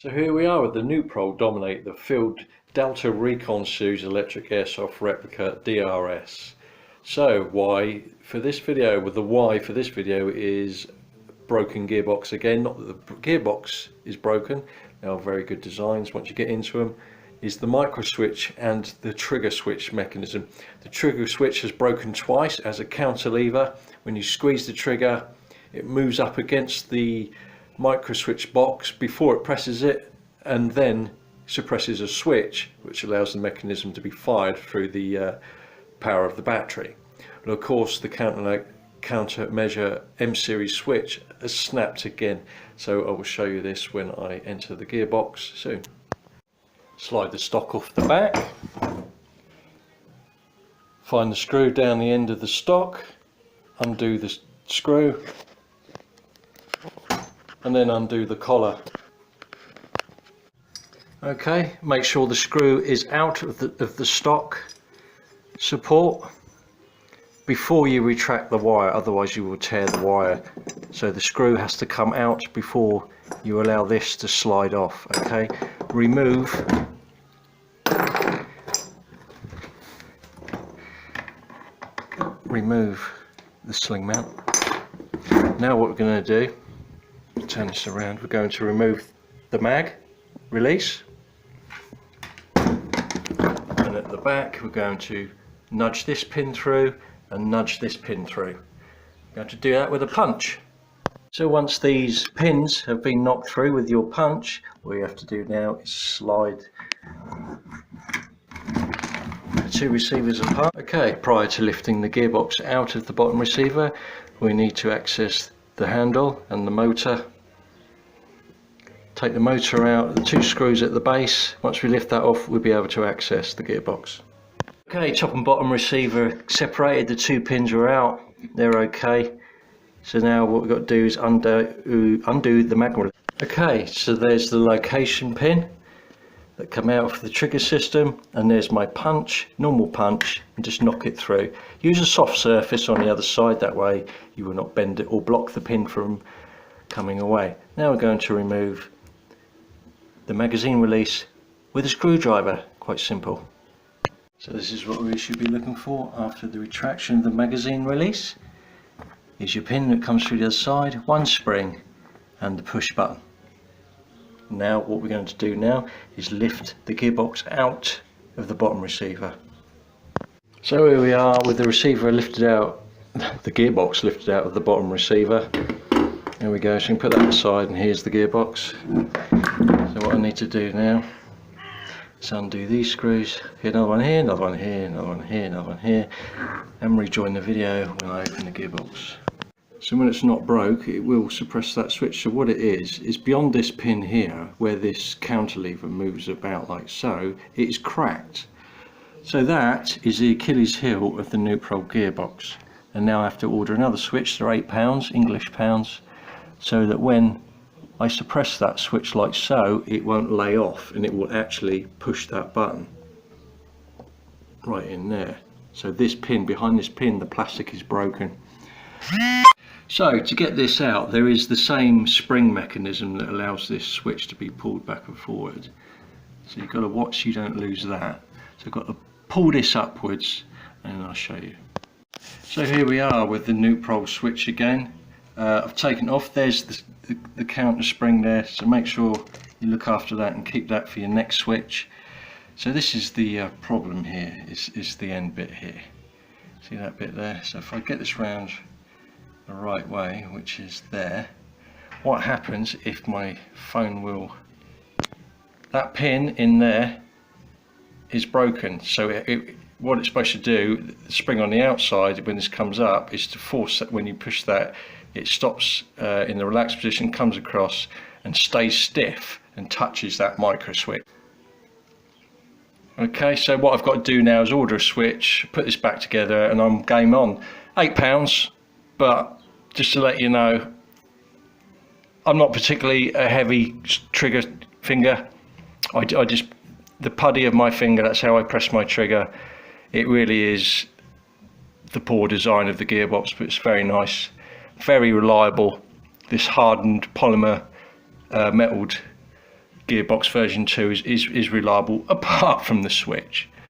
So here we are with the Nuprol Dominate, the Field Delta Recon Series electric airsoft replica DRS. So why for this video, the why for this video is broken gearbox again. Not that the gearbox is broken, they are very good designs once you get into them, is the micro switch and the trigger switch mechanism. The trigger switch has broken twice as a counter lever. When you squeeze the trigger, it moves up against the micro switch box before it presses it, and then suppresses a switch which allows the mechanism to be fired through the power of the battery. And of course the countermeasure M series switch has snapped again, so I will show you this when I enter the gearbox soon. Slide the stock off the back, find the screw down the end of the stock, undo the screw, and then undo the collar. Okay, make sure the screw is out of the stock support before you retract the wire, otherwise you will tear the wire. So the screw has to come out before you allow this to slide off. Okay, remove the sling mount. Now what we're going to do, turn this around, we're going to remove the mag release, and at the back we're going to nudge this pin through and nudge this pin through. We're going to do that with a punch. So once these pins have been knocked through with your punch, all you have to do now is slide the two receivers apart. Okay, prior to lifting the gearbox out of the bottom receiver, we need to access the handle and the motor. Take the motor out, the two screws at the base. Once we lift that off, we'll be able to access the gearbox. Okay, top and bottom receiver separated, the two pins are out, they're okay. So now what we've got to do is undo the mag release. Okay, so there's the location pin that come out of the trigger system, and there's my punch, normal punch, and just knock it through. Use a soft surface on the other side, that way you will not bend it or block the pin from coming away. Now we're going to remove the magazine release with a screwdriver, quite simple. So this is what we should be looking for after the retraction of the magazine release. Here's your pin that comes through the other side, one spring and the push button. Now what we're going to do now is lift the gearbox out of the bottom receiver. So here we are with the receiver lifted out, the gearbox lifted out of the bottom receiver. There we go, so you can put that aside, and here's the gearbox. So what I need to do now is undo these screws, here, another one here, another one here, another one here, another one here, and rejoin the video when I open the gearbox. So when it's not broke, it will suppress that switch. So what it is beyond this pin here, where this counterlever moves about like so, it is cracked. So that is the Achilles heel of the Nuprol gearbox. And now I have to order another switch, they're £8, English pounds, so that when I suppress that switch like so, it won't lay off and it will actually push that button right in there. So this pin, behind this pin, the plastic is broken. So to get this out, there is the same spring mechanism that allows this switch to be pulled back and forward. So you've got to watch you don't lose that. So I've got to pull this upwards and I'll show you. So here we are with the Nuprol switch again. I've taken off, there's the counter spring there, so make sure you look after that and keep that for your next switch. So this is the problem here, is the end bit here. See that bit there? So if I get this round the right way, which is there, what happens if my phone will, that pin in there is broken, so what it's supposed to do, the spring on the outside when this comes up, is to force that when you push that, it stops in the relaxed position, comes across and stays stiff and touches that micro switch. Okay, so what I've got to do now is order a switch, put this back together, and I'm game on. £8, but just to let you know, I'm not particularly a heavy trigger finger. I just, the putty of my finger, that's how I press my trigger. It really is the poor design of the gearbox, but it's very nice, very reliable. This hardened polymer metalled gearbox version 2 is reliable, apart from the switch.